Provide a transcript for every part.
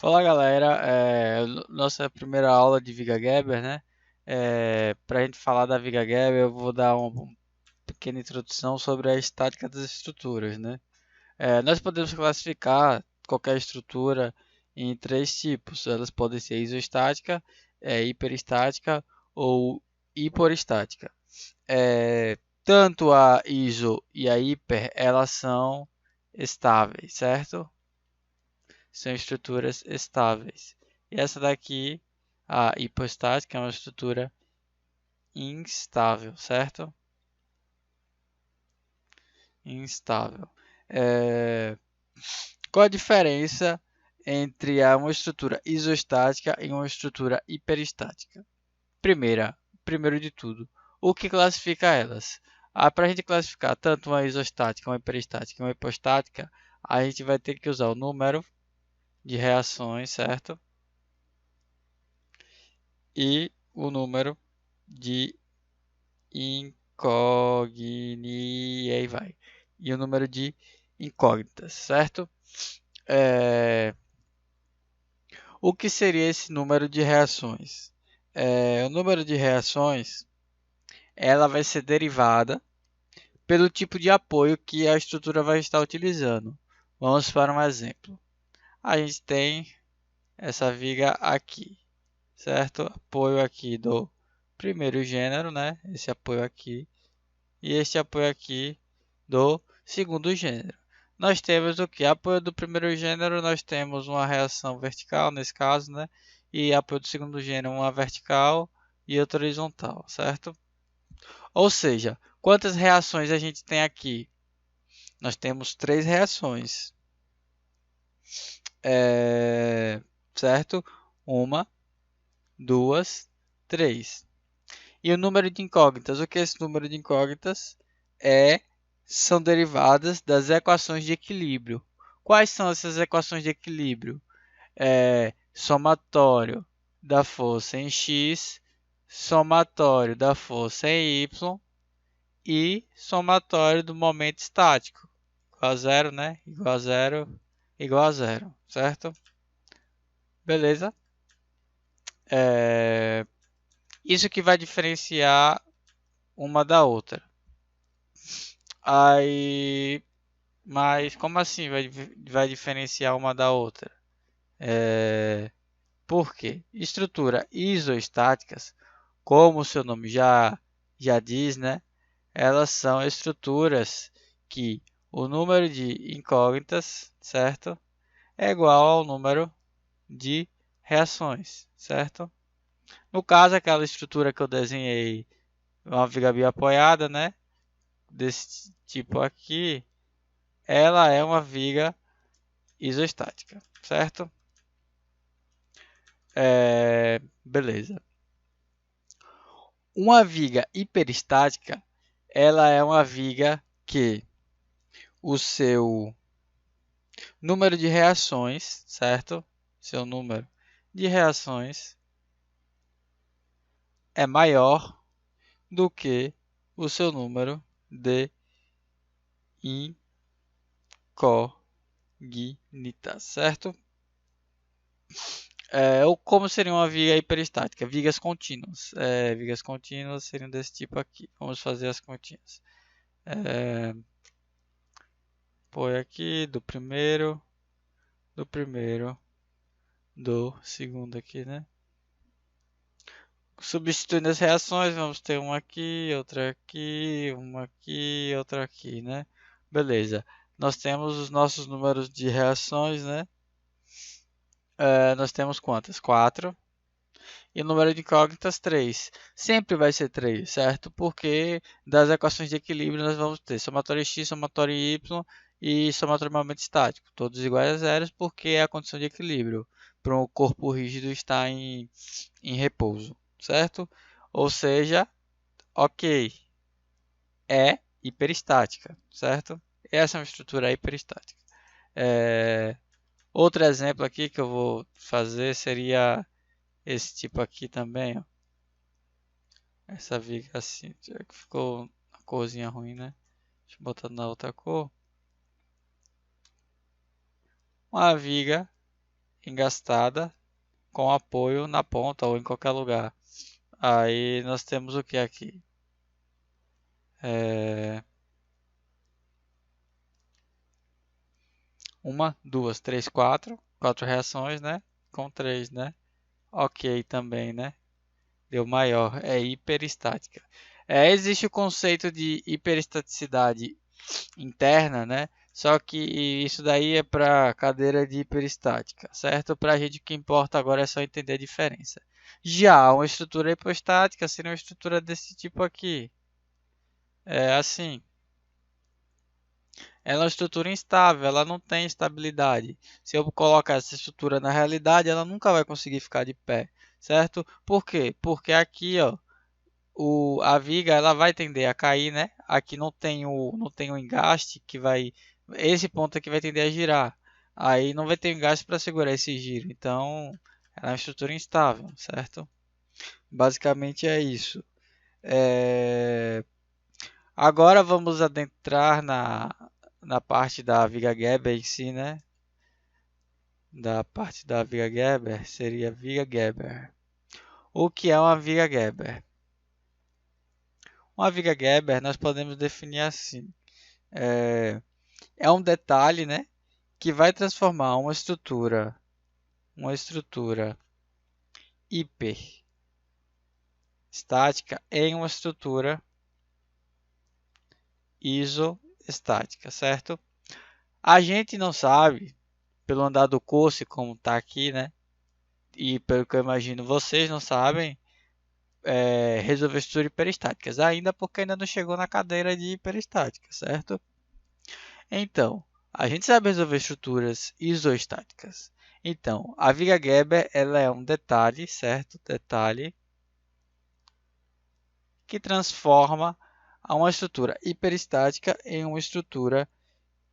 Fala galera, nossa primeira aula de Viga Geber, né? Para a gente falar da Viga Geber, eu vou dar uma pequena introdução sobre a estática das estruturas, né? Nós podemos classificar qualquer estrutura em três tipos. Elas podem ser isostática, hiperestática ou hiporestática. Tanto a iso e a hiper, elas são estáveis, certo? São estruturas estáveis. E essa daqui, a hipostática, é uma estrutura instável, certo? Instável. É... Qual a diferença entre uma estrutura isostática e uma estrutura hiperestática? Primeiro de tudo, o que classifica elas? Para a gente classificar tanto uma isostática, uma hiperestática e uma hipostática, a gente vai ter que usar o número de reações, certo? E o número de incógnitas, e aí vai. E o número de incógnitas, certo? É, O que seria esse número de reações? O número de reações, ela vai ser derivada pelo tipo de apoio que a estrutura vai estar utilizando. Vamos para um exemplo. A gente tem essa viga aqui, certo? Apoio aqui do primeiro gênero, né? Esse apoio aqui. E este apoio aqui do segundo gênero. Nós temos o que? Apoio do primeiro gênero, nós temos uma reação vertical, nesse caso, né? E apoio do segundo gênero, uma vertical e outra horizontal, certo? Ou seja, quantas reações a gente tem aqui? Nós temos três reações, certo? Uma, duas, três. E o número de incógnitas? O que é esse número de incógnitas? É São derivadas das equações de equilíbrio. Quais são essas equações de equilíbrio? Somatório da força em x, somatório da força em y e somatório do momento estático. Igual a zero, né? Igual a zero, igual a zero, certo? Beleza? É... Isso que vai diferenciar uma da outra. Aí Mas como assim vai diferenciar uma da outra? Por quê? Estrutura isoestáticas, como o seu nome já diz, né? Elas são estruturas que o número de incógnitas, certo? É igual ao número de reações, certo? No caso, aquela estrutura que eu desenhei, uma viga biapoiada, né? Desse tipo aqui, ela é uma viga isostática, certo? Beleza. Uma viga hiperestática, ela é uma viga que o seu número de reações, certo? Seu número de reações é maior do que o seu número de incógnitas, certo? Ou como seria uma viga hiperestática? Vigas contínuas. Vigas contínuas seriam desse tipo aqui. Vamos fazer as continhas. Põe aqui do primeiro, do segundo aqui, né? Substituindo as reações, vamos ter uma aqui, outra aqui, né? Beleza. Nós temos os nossos números de reações, né? Nós temos quantas? 4. E o número de incógnitas, 3. Sempre vai ser 3, certo? Porque das equações de equilíbrio nós vamos ter somatório x, somatório y e somatório momento estático. Todos iguais a zero, porque é a condição de equilíbrio para um corpo rígido estar em repouso, certo? Ou seja, ok, é hiperestática, certo? Essa é uma estrutura hiperestática. Outro exemplo aqui que eu vou fazer seria esse tipo aqui também, ó. Essa viga assim, já que ficou a corzinha ruim, né? Deixa eu botar na outra cor. Uma viga engastada com apoio na ponta ou em qualquer lugar. Aí nós temos o que aqui? Uma, duas, três, quatro. Quatro reações, né? Com três, né? Ok também, né? Deu maior. É hiperestática. Existe o conceito de hiperestaticidade interna, né? Só que isso daí é para cadeira de hiperestática, certo? Para a gente o que importa agora é só entender a diferença. Já uma estrutura hipostática seria uma estrutura desse tipo aqui. É assim. Ela é uma estrutura instável, ela não tem estabilidade. Se eu colocar essa estrutura na realidade, ela nunca vai conseguir ficar de pé, certo? Por quê? Porque aqui, ó, a viga ela vai tender a cair, né? Aqui não tem o engaste que vai, esse ponto aqui vai tender a girar. Aí não vai ter engaste para segurar esse giro. Então, ela é uma estrutura instável, certo? Basicamente é isso. É, Agora vamos adentrar na parte da viga Gerber em si, né? Da parte da viga Gerber seria viga Gerber. O que é uma viga Gerber? Uma viga Gerber nós podemos definir assim: é, é um detalhe, né, que vai transformar uma estrutura hiperestática em uma estrutura isoestática, certo? A gente não sabe, pelo andar do curso, como está aqui, né? E pelo que eu imagino, vocês não sabem resolver estruturas hiperestáticas, ainda porque ainda não chegou na cadeira de hiperestática, certo? Então, a gente sabe resolver estruturas isoestáticas. Então, a viga Gerber ela é um detalhe, certo? Detalhe que transforma uma estrutura hiperestática em uma estrutura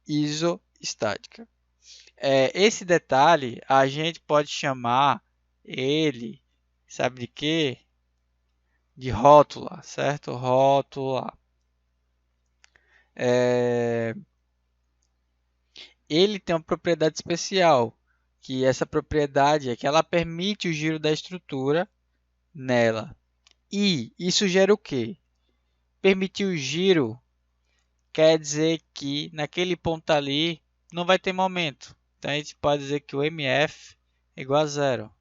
isoestática. Esse detalhe a gente pode chamar ele, sabe de quê? De rótula, certo? Rótula. Ele tem uma propriedade especial, que essa propriedade é que ela permite o giro da estrutura nela. E isso gera o quê? Permitir o giro quer dizer que naquele ponto ali não vai ter momento. Então a gente pode dizer que o MF é igual a zero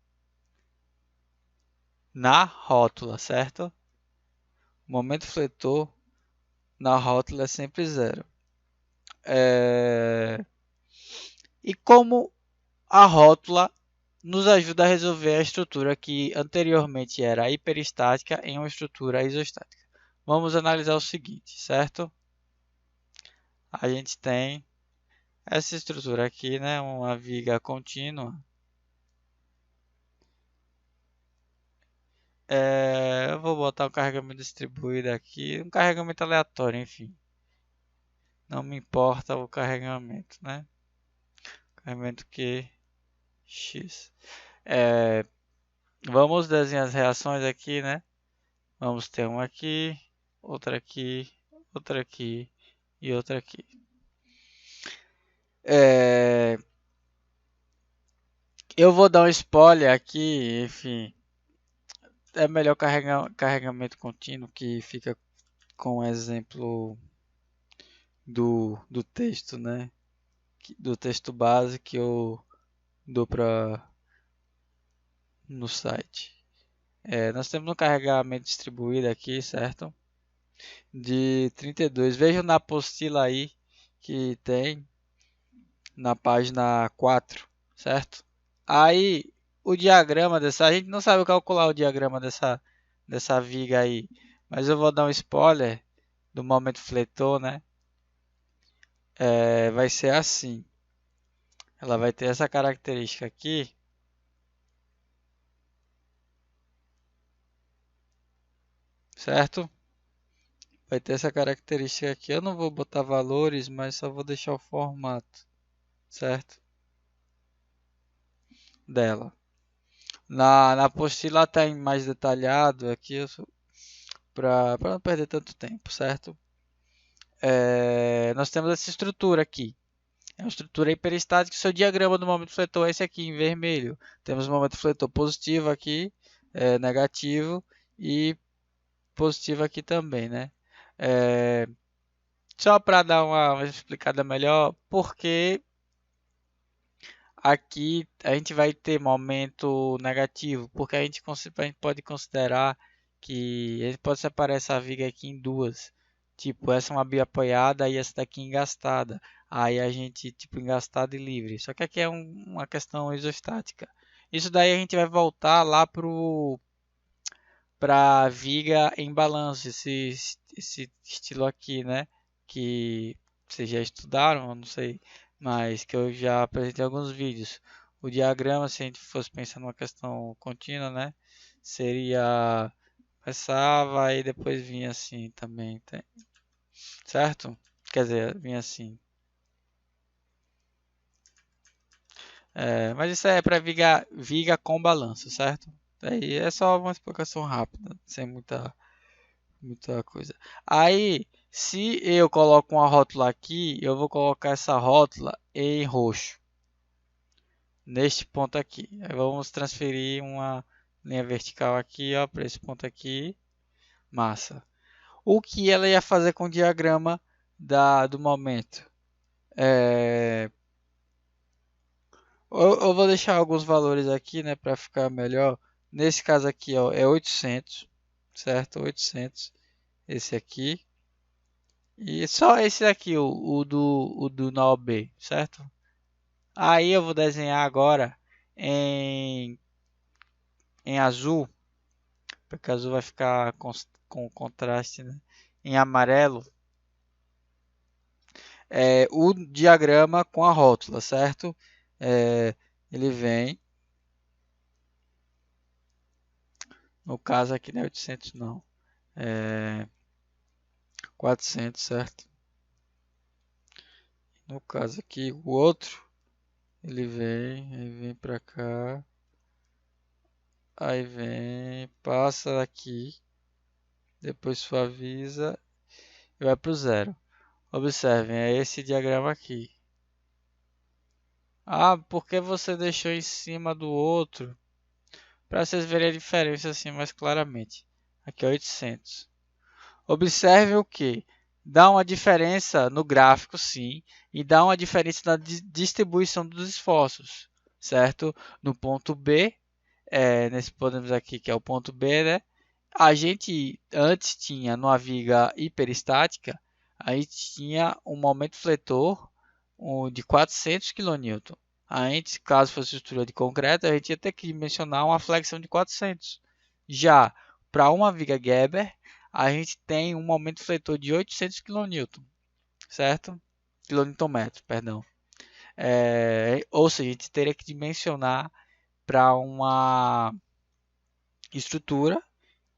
na rótula, certo? O momento fletor na rótula é sempre zero. E como a rótula nos ajuda a resolver a estrutura que anteriormente era hiperestática em uma estrutura isostática. Vamos analisar o seguinte, certo? A gente tem essa estrutura aqui, né, uma viga contínua. Eu vou botar um carregamento distribuído aqui, um carregamento aleatório, enfim. Não me importa o carregamento, né? Carregamento Q, X. Vamos desenhar as reações aqui, né? Vamos ter uma aqui, outra aqui, outra aqui e outra aqui. Eu vou dar um spoiler aqui, enfim. É melhor carregamento contínuo que fica com o exemplo do texto, né? Do texto base que eu dou no site. Nós temos um carregamento distribuído aqui, certo? De 32. Vejam na apostila aí que tem na página 4, certo? Aí o diagrama a gente não sabe calcular o diagrama dessa viga aí, mas eu vou dar um spoiler do momento fletor, né? Vai ser assim. Ela vai ter essa característica aqui. Certo? Vai ter essa característica aqui. Eu não vou botar valores, mas só vou deixar o formato. Certo? Dela. Na apostila tem mais detalhado aqui, para não perder tanto tempo, certo? Nós temos essa estrutura aqui. É uma estrutura hiperestática. Seu diagrama do momento fletor é esse aqui, em vermelho. Temos o momento fletor positivo aqui, negativo e positivo aqui também, né? Só para dar uma explicada melhor, porque aqui a gente vai ter momento negativo, porque a gente pode considerar que a gente pode separar essa viga aqui em duas. Tipo, essa é uma biapoiada e essa daqui engastada. Aí a gente, tipo, engastada e livre. Só que aqui é uma questão isostática. Isso daí a gente vai voltar lá para viga em balanço, esse estilo aqui, né? Que vocês já estudaram, eu não sei, mas que eu já apresentei em alguns vídeos. O diagrama, se a gente fosse pensar numa questão contínua, né? Seria começava e depois vinha assim também, certo? Quer dizer, vinha assim. Mas isso aí é para viga com balanço, certo? Aí é só uma explicação rápida, sem muita coisa. Aí, se eu coloco uma rótula aqui, eu vou colocar essa rótula em roxo, neste ponto aqui. Aí vamos transferir uma linha vertical aqui, ó, para esse ponto aqui. Massa. O que ela ia fazer com o diagrama do momento? Eu vou deixar alguns valores aqui, né, para ficar melhor. Nesse caso aqui, ó, é 800, certo? 800. Esse aqui. E só esse aqui, o do nó B, certo? Aí eu vou desenhar agora em, em azul, porque azul vai ficar com contraste, né? Em amarelo, o diagrama com a rótula, certo? Ele vem, no caso aqui não é 800 não, é 400, certo? No caso aqui, o outro, ele vem para cá. Aí vem, passa aqui, depois suaviza e vai para o zero. Observem, é esse diagrama aqui. Ah, por que você deixou em cima do outro? Para vocês verem a diferença assim mais claramente. Aqui é 800. Observe o que? Dá uma diferença no gráfico, sim, e dá uma diferença na distribuição dos esforços, certo? No ponto B, nesse podemos aqui que é o ponto B, né? A gente antes tinha numa viga hiperestática, a gente tinha um momento fletor de 400 kN. A gente, caso fosse estrutura de concreto, a gente ia ter que dimensionar uma flexão de 400. Já para uma viga Gerber, a gente tem um momento fletor de 800 kN, certo? Quilonewton-metro, perdão. Ou seja, a gente teria que dimensionar para uma estrutura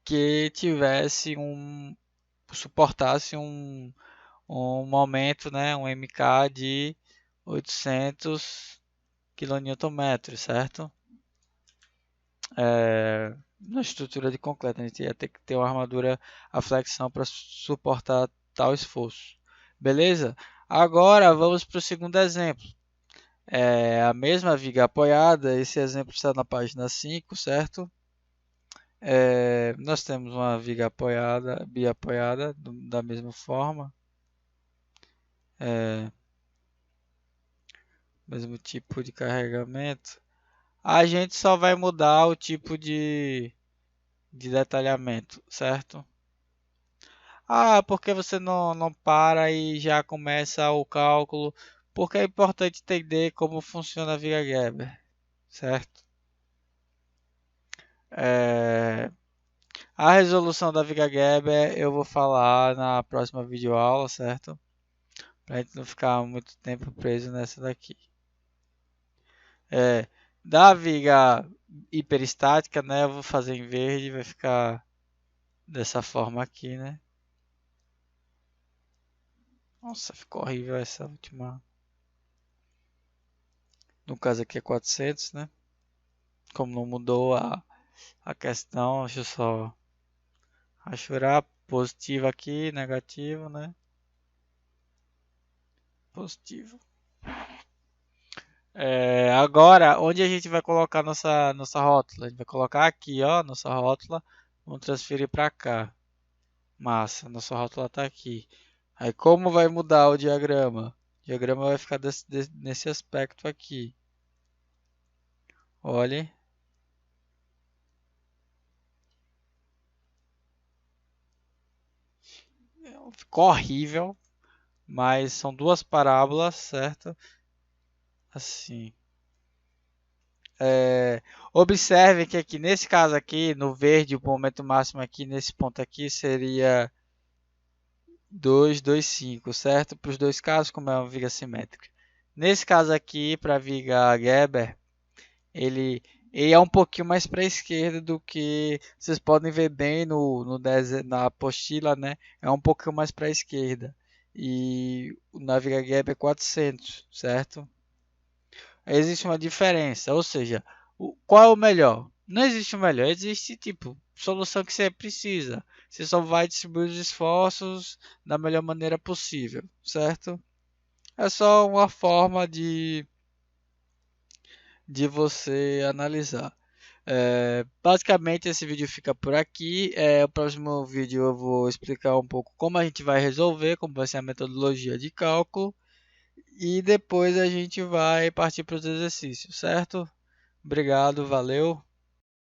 que suportasse um momento, né, um MK de 800 kN, certo? Na estrutura de concreto, a gente ia ter que ter uma armadura a flexão para suportar tal esforço. Beleza? Agora vamos para o segundo exemplo. A mesma viga apoiada, esse exemplo está na página 5, certo? Nós temos uma viga apoiada, biapoiada, da mesma forma. Mesmo tipo de carregamento. A gente só vai mudar o tipo de detalhamento, certo? Ah, porque você não para e já começa o cálculo? Porque é importante entender como funciona a viga Gerber, certo? A resolução da viga Gerber eu vou falar na próxima videoaula, certo? Para a gente não ficar muito tempo preso nessa daqui. Da viga hiperestática, né? Eu vou fazer em verde, vai ficar dessa forma aqui, né? Nossa, ficou horrível essa última. No caso aqui é 400, né? Como não mudou a questão, deixa eu só achurar. Positivo aqui, negativo, né? Positivo. Agora, onde a gente vai colocar nossa rótula? A gente vai colocar aqui, ó, nossa rótula. Vamos transferir para cá. Massa, nossa rótula está aqui. Aí como vai mudar o diagrama? O diagrama vai ficar nesse aspecto aqui. Olhe. Ficou horrível, mas são duas parábolas, certo? Assim. Observe que aqui nesse caso aqui, no verde, o momento máximo aqui nesse ponto aqui seria 2, 2, 5, certo? Para os dois casos, como é uma viga simétrica. Nesse caso aqui, para a viga Geber, ele, ele é um pouquinho mais para a esquerda do que vocês podem ver bem na apostila, né? É um pouquinho mais para a esquerda. E na viga Geber é 400, certo? Existe uma diferença, ou seja, qual é o melhor? Não existe o melhor, existe tipo solução que você precisa. Você só vai distribuir os esforços da melhor maneira possível, certo? É só uma forma de você analisar. Basicamente esse vídeo fica por aqui. O próximo vídeo eu vou explicar um pouco como a gente vai resolver, como vai ser a metodologia de cálculo. E depois a gente vai partir para os exercícios, certo? Obrigado, valeu.